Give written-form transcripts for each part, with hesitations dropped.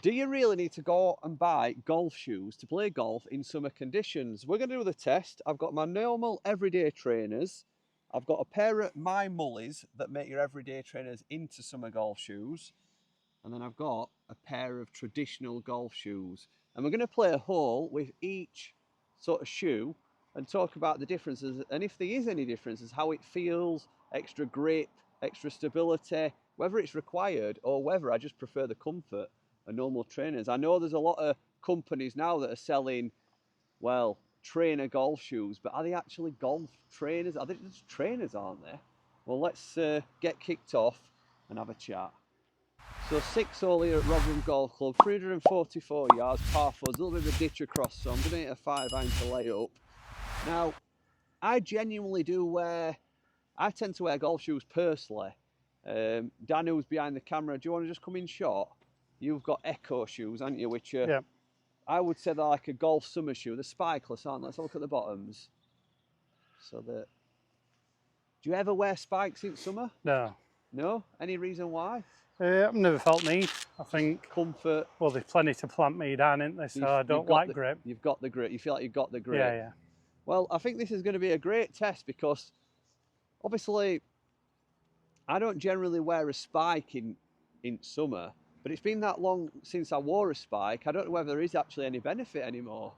Do you really need to go and buy golf shoes to play golf in summer conditions? We're going to do the test. I've got my normal everyday trainers. I've got a pair of my Mullies that make your everyday trainers into summer golf shoes. And then I've got a pair of traditional golf shoes. And we're going to play a hole with each sort of shoe and talk about the differences. And if there is any differences, how it feels, extra grip, extra stability, whether it's required or whether I just prefer the comfort of normal trainers. I know there's a lot of companies now that are selling, well, trainer golf shoes, but are they actually golf trainers? Are they just trainers, aren't they? Well, let's get kicked off and have a chat. So 6 hole here at Rotherham Golf Club, 344 yards, par 4, a little bit of a ditch across, so I'm going to hit a 5-iron to lay up. Now, I genuinely I tend to wear golf shoes personally. Dan, who's behind the camera, do you want to just come in shot? You've got Echo shoes, haven't you, which are, yeah. I would say they're like a golf summer shoe. They're spikeless, aren't they? Let's have a look at the bottoms. So do you ever wear spikes in summer? No. No? Any reason why? I've never felt need. I think Comfort. well, there's plenty to plant me down, isn't there? So I don't like grip. You've got the grip. You feel like you've got the grip. Yeah, yeah. Well, I think this is going to be a great test because obviously I don't generally wear a spike in summer, but it's been that long since I wore a spike. I don't know whether there is actually any benefit anymore.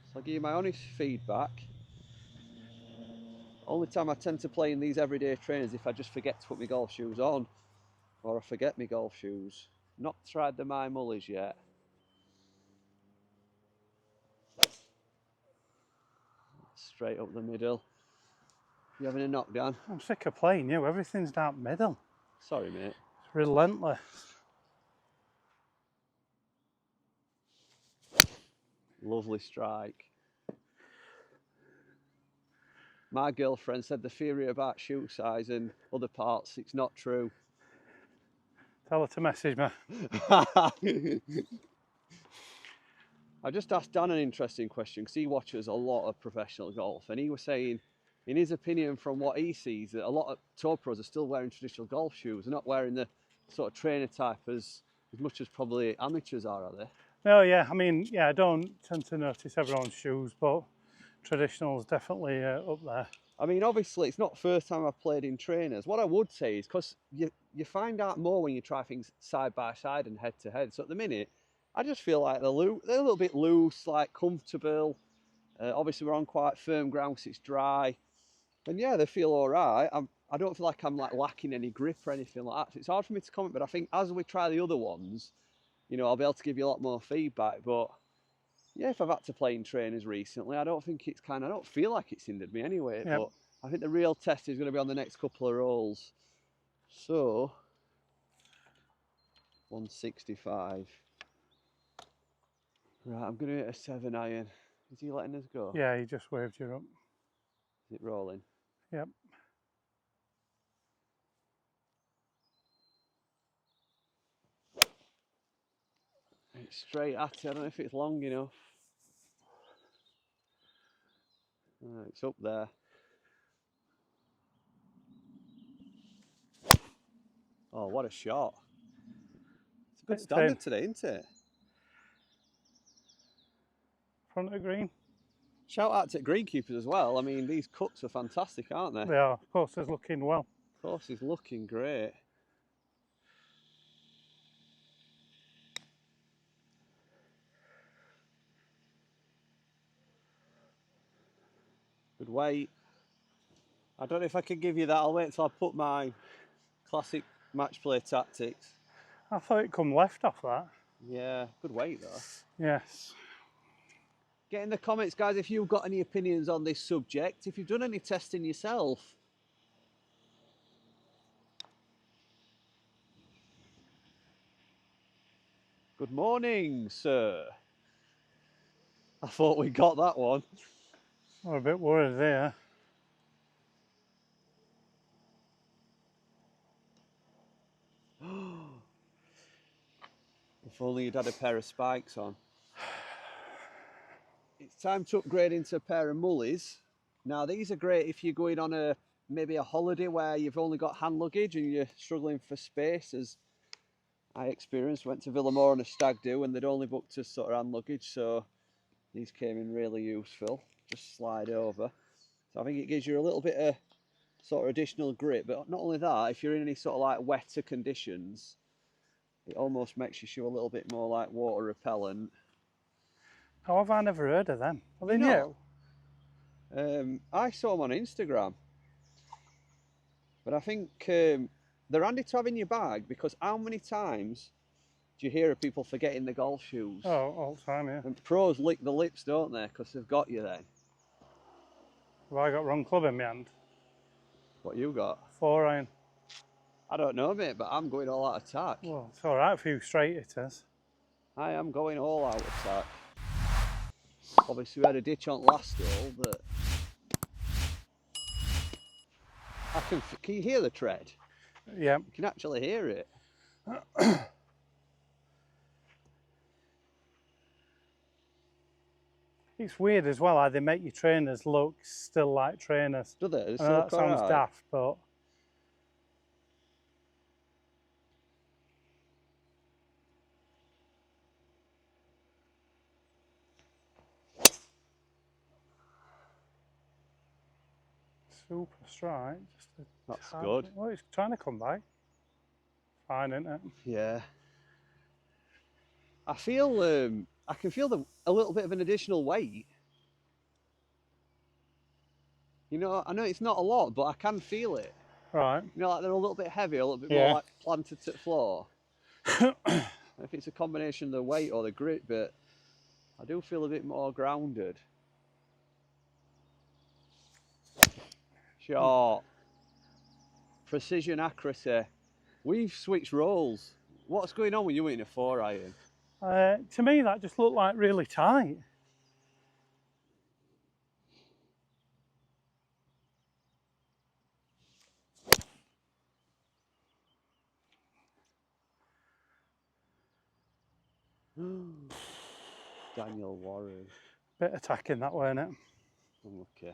So I'll give you my honest feedback. Only time I tend to play in these everyday trainers if I just forget to put my golf shoes on, or I forget my golf shoes. Not tried the My Mullies yet. Straight up the middle. You having a knockdown? I'm sick of playing you. Everything's down middle. Sorry, mate. It's relentless. Lovely strike. My girlfriend said the theory about shoe size and other parts, it's not true. Tell her to message me. I just asked Dan an interesting question because he watches a lot of professional golf, and he was saying, in his opinion, from what he sees, that a lot of tour pros are still wearing traditional golf shoes. They're not wearing the sort of trainer type as much as probably amateurs are they? No, yeah. I mean, yeah, I don't tend to notice everyone's shoes, but traditional's definitely up there. I mean, obviously, it's not the first time I've played in trainers. What I would say is, because you find out more when you try things side by side and head to head. So at the minute, I just feel like they're a little bit loose, like comfortable. Obviously, we're on quite firm ground because it's dry. And yeah, they feel all right. I don't feel like I'm like lacking any grip or anything like that. So it's hard for me to comment, but I think as we try the other ones, you know, I'll be able to give you a lot more feedback. But yeah, if I've had to play in trainers recently, I don't feel like it's hindered me anyway. Yep. But I think the real test is going to be on the next couple of rolls. So, 165. Right, I'm going to hit a 7-iron. Is he letting us go? Yeah, he just waved you up. Is it rolling? Yep. It's straight at it. I don't know if it's long enough. It's up there. Oh, what a shot. It's a good standard today, isn't it? Front of the green. Shout out to greenkeepers as well. I mean, these cuts are fantastic, aren't they? They are. Course is looking well. Course is looking great. Good weight. I don't know if I can give you that. I'll wait until I put my classic match play tactics. I thought it come left off that. Yeah, good weight though. Yes. Get in the comments, guys, if you've got any opinions on this subject, if you've done any testing yourself. Good morning, sir. I thought we got that one. I'm a bit worried there. If only you'd had a pair of spikes on. It's time to upgrade into a pair of Mullies. Now these are great if you're going on maybe a holiday where you've only got hand luggage and you're struggling for space, as I experienced. Went to Villamore on a stag do and they'd only booked us sort of hand luggage, so these came in really useful. Just slide over. So I think it gives you a little bit of sort of additional grip, but not only that, if you're in any sort of like wetter conditions, it almost makes your shoe a little bit more like water repellent. How have I never heard of them? Are they You new? know, I saw them on Instagram, but I think they're handy to have in your bag because how many times do you hear of people forgetting the golf shoes? Oh, all the time, yeah. And pros lick the lips, don't they? Because they've got you then. Have I got wrong club in my hand? What you got? 4-iron. I don't know, mate, but I'm going all out attack. Well, it's all right for you straight hitters. I am going all out attack. Obviously, we had a ditch on last hole that I can you hear the tread? Yeah. You can actually hear it. It's weird as well how they make your trainers look still like trainers. Do they? I know that sounds daft, but super strike. That's good. Well, it's trying to come back. Fine, isn't it? Yeah. I feel I can feel a little bit of an additional weight. You know, I know it's not a lot, but I can feel it. Right. You know, like they're a little bit heavy, a little bit Yeah. more like planted to the floor. If it's a combination of the weight or the grip, but I do feel a bit more grounded. Short. Precision, accuracy. We've switched roles. What's going on when you're hitting a 4-iron? To me, that just looked like really tight. Daniel Warren. Bit attacking that way, innit? Okay.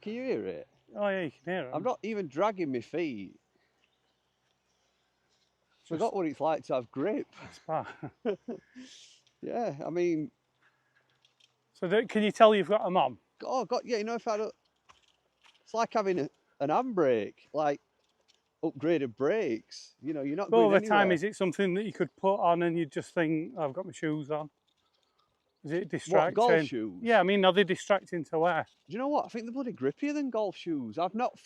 Can you hear it? Oh yeah, you can hear it. I'm not even dragging my feet. Forgot what it's like to have grip. It's bad. Yeah, I mean. So can you tell you've got them on? Oh God, yeah. You know, if I don't, it's like having an handbrake, like upgraded brakes. You know, you're not But going over anywhere. time, is it something that you could put on and you just think, oh, I've got my shoes on? Is it distracting? What, golf shoes? Yeah, I mean, are they distracting to wear? Do you know what? I think they're bloody grippier than golf shoes. I've not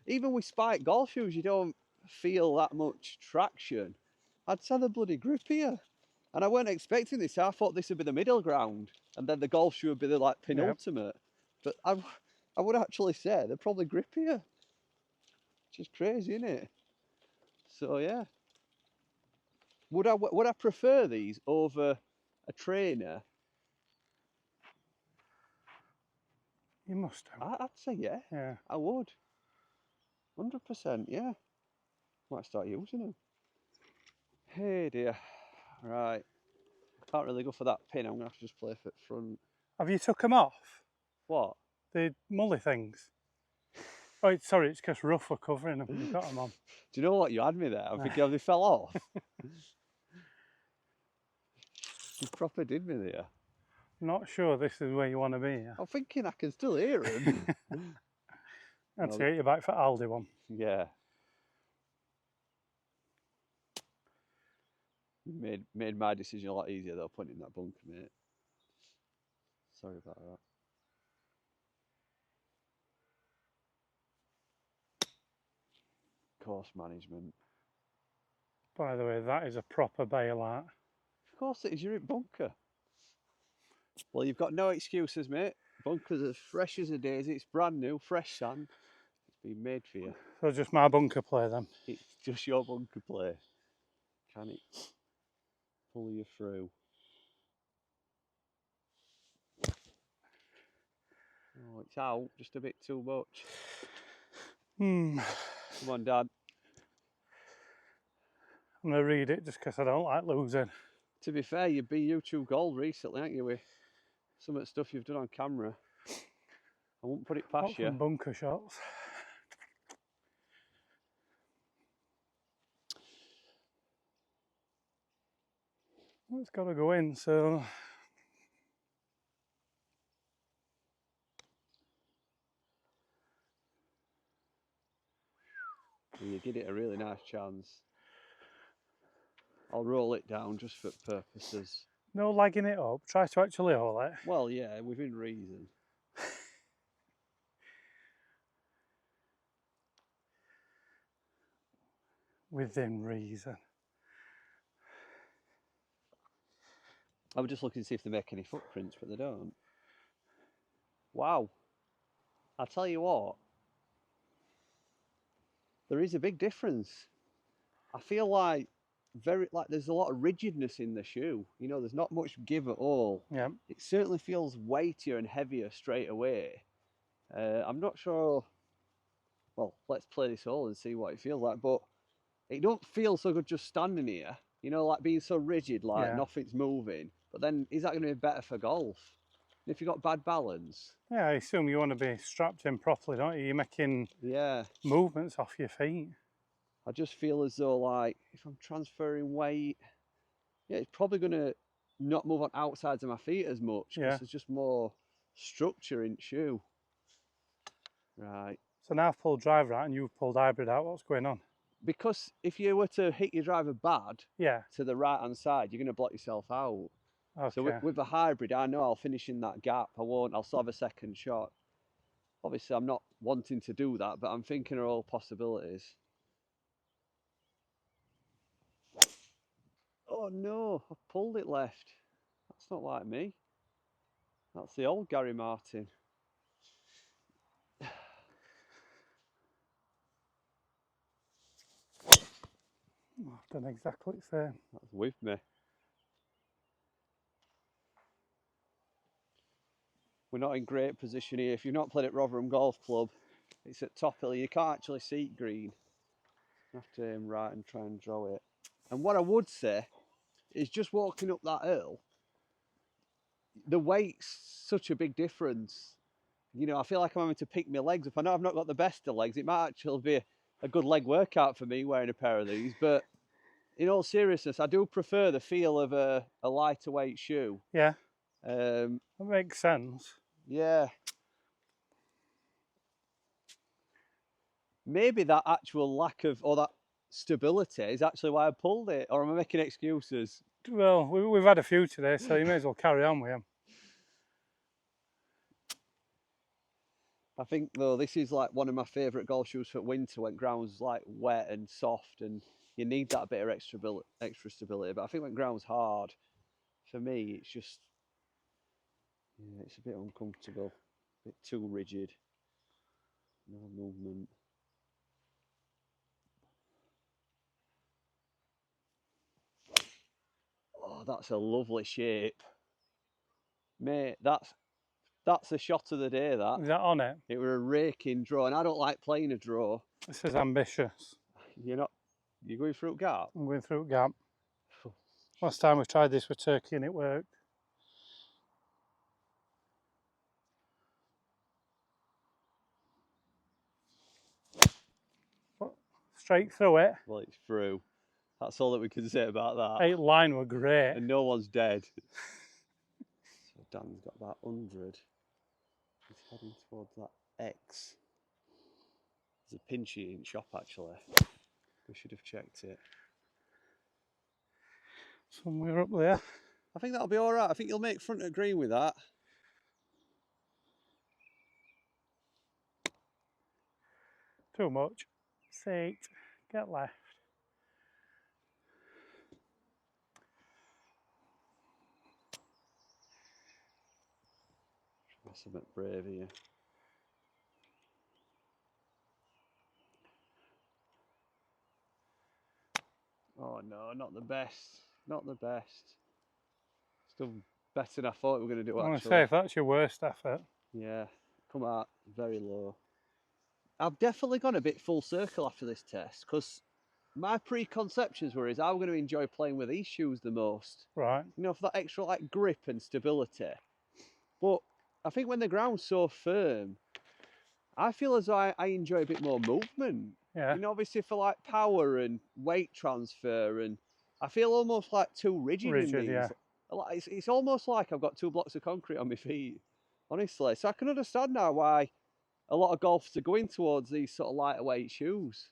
even with spike golf shoes, you don't feel that much traction. I'd say they're bloody grippier. And I weren't expecting this. I thought this would be the middle ground, and then the golf shoe would be the like penultimate. Yep. But I would actually say they're probably grippier. Which is crazy, isn't it? So yeah. Would I prefer these over a trainer? You must have. I'd say yeah. Yeah. I would. 100%, yeah. Might start using them. Hey dear. Right. Can't really go for that pin. I'm going to have to just play for front. Have you took them off? What? The mully things? Oh, sorry, it's because rough were covering them. You've got them on. Do you know what? You had me there. I'm thinking, they fell off. You proper did me there. Not sure this is where you want to be. Yeah? I'm thinking I can still hear him. I'd get you back for Aldi one. Yeah. Made my decision a lot easier though, putting in that bunker, mate. Sorry about that. Course management. By the way, that is a proper bailout. Of course it is, you're in bunker. Well, you've got no excuses, mate. Bunker's as fresh as a daisy. It's brand new, fresh sand. It's been made for you. So just my bunker play then? It's just your bunker play. Can it pull you through? Oh, it's out. Just a bit too much. Come on, Dad. I'm going to read it just because I don't like losing. To be fair, you've been YouTube Gold recently, haven't you, with some of the stuff you've done on camera. I won't put it past you. Bunker shots. It's got to go in, so You give it a really nice chance. I'll roll it down just for purposes. no lagging it up. Try to actually hold it. Well, yeah, within reason. Within reason. I was just looking to see if they make any footprints, but they don't. Wow. I'll tell you what. There is a big difference. I feel like there's a lot of rigidness in the shoe. You know, there's not much give at all. Yeah. It certainly feels weightier and heavier straight away. I'm not sure. Well, let's play this all and see what it feels like. But it don't feel so good just standing here. You know, like being so rigid, like nothing's moving. But then, is that going to be better for golf? And if you've got bad balance? Yeah, I assume you want to be strapped in properly, don't you? You're making movements off your feet. I just feel as though, like, if I'm transferring weight, yeah, it's probably going to not move on outsides of my feet as much because there's just more structure in the shoe. Right. So now I've pulled driver out and you've pulled hybrid out. What's going on? Because if you were to hit your driver bad to the right-hand side, you're going to block yourself out. Okay. So with the hybrid, I know I'll finish in that gap. I'll still have a second shot. Obviously, I'm not wanting to do that, but I'm thinking of all possibilities. Oh no, I pulled it left. That's not like me. That's the old Gary Martin. I've done exactly the same. That's with me. We're not in great position here. If you've not played at Rotherham Golf Club, it's at top hill. You can't actually see green. You have to aim right and try and draw it. And what I would say is just walking up that hill, the weight's such a big difference. You know, I feel like I'm having to pick my legs up. I know I've not got the best of legs. It might actually be a good leg workout for me wearing a pair of these, but in all seriousness, I do prefer the feel of a lighter weight shoe. Yeah. That makes sense. Yeah. Maybe that actual lack of, or that stability is actually why I pulled it, or am I making excuses? Well, we've had a few today, so you may as well carry on with them. I think, though, this is like one of my favourite golf shoes for winter when ground's like wet and soft and you need that bit of extra stability. But I think when ground's hard, for me, it's just, yeah, it's a bit uncomfortable, a bit too rigid, no movement. Oh, that's a lovely shape. Mate, that's a shot of the day, that. Is that on it? It were a raking draw, and I don't like playing a draw. This is ambitious. You're going through gap? I'm going through gap. Last time we tried this with turkey and it worked. Straight through it. Well, it's through. That's all that we can say about that. 8 line were great. And no one's dead. So Dan's got about 100. He's heading towards that X. There's a pinchy in shop, actually. We should have checked it. Somewhere up there. I think that'll be all right. I think you'll make front of green with that. Too much. 6. Get left. That's a bit brave here. Oh no, not the best. Not the best. Still better than I thought we were going to do, I actually. want to say, if that's your worst effort. Yeah, come out very low. I've definitely gone a bit full circle after this test because my preconceptions were I'm going to enjoy playing with these shoes the most. Right. You know, for that extra like grip and stability. But I think when the ground's so firm, I feel as though I enjoy a bit more movement. Yeah. You know, obviously for like power and weight transfer and I feel almost like too rigid in Rigid, these. yeah. It's almost like I've got 2 blocks of concrete on my feet, honestly. So I can understand now why a lot of golfers are going towards these sort of lighter weight shoes.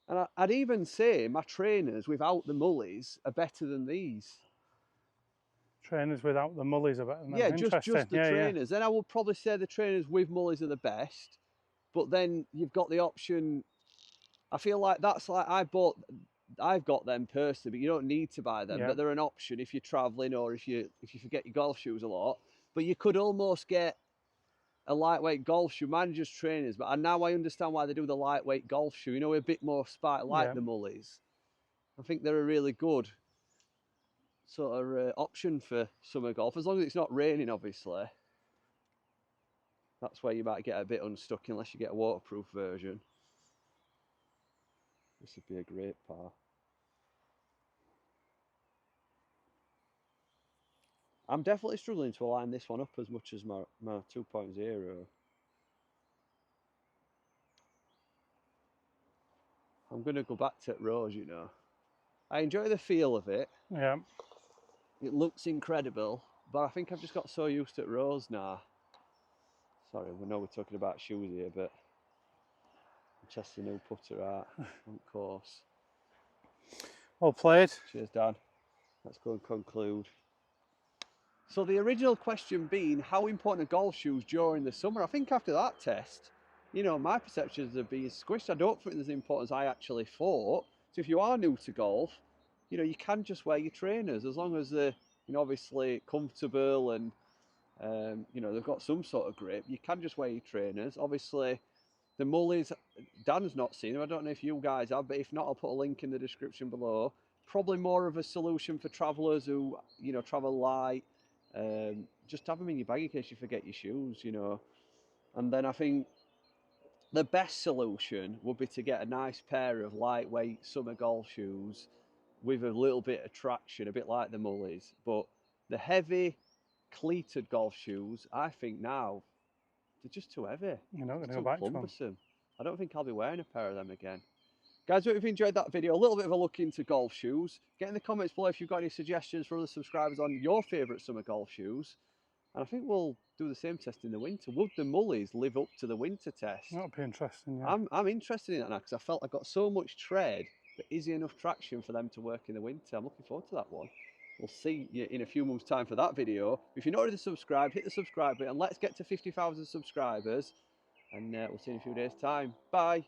And I'd even say my trainers without the Mullies are better than these. Trainers without the Mullies are better than them. Yeah, Interesting. just the Yeah, yeah. trainers. Then I would probably say the trainers with Mullies are the best. But then you've got the option. I feel like that's like I've got them personally, but you don't need to buy them. Yeah. But they're an option if you're traveling or if you forget your golf shoes a lot. But you could almost get a lightweight golf shoe. Mine are just trainers, but now I understand why they do the lightweight golf shoe. You know, a bit more spike like Yeah. the Mullies. I think they're a really good sort of option for summer golf, as long as it's not raining, obviously. That's where you might get a bit unstuck unless you get a waterproof version. This would be a great par. I'm definitely struggling to align this one up as much as my 2.0. I'm going to go back to Rose, you know. I enjoy the feel of it. Yeah. It looks incredible, but I think I've just got so used to Rose now. Sorry, we know we're talking about shoes here, but I'm testing new putter out on course. Well played. Cheers, Dan. Let's go and conclude. So the original question being, how important are golf shoes during the summer? I think after that test, you know, my perceptions are being squished. I don't think there's the importance I actually thought. So if you are new to golf, you know, you can just wear your trainers as long as they're, you know, obviously comfortable and, you know, they've got some sort of grip. You can just wear your trainers. Obviously, the Mullies, Dan's not seen them. I don't know if you guys have, but if not, I'll put a link in the description below. Probably more of a solution for travellers who, you know, travel light. Just have them in your bag in case you forget your shoes, you know. And then I think the best solution would be to get a nice pair of lightweight summer golf shoes with a little bit of traction, a bit like the Mullies. But the heavy cleated golf shoes, I think now, they're just too heavy. You're not going to It's go too back to them. cumbersome. I don't think I'll be wearing a pair of them again. Guys, hope you've enjoyed that video. A little bit of a look into golf shoes. Get in the comments below if you've got any suggestions for other subscribers on your favourite summer golf shoes. And I think we'll do the same test in the winter. Would the Mullies live up to the winter test? That'll be interesting, yeah. I'm interested in that now because I felt I got so much tread, but is there enough traction for them to work in the winter? I'm looking forward to that one. We'll see you in a few months' time for that video. If you're not already subscribed, hit the subscribe button. Let's get to 50,000 subscribers. And we'll see you in a few days' time. Bye.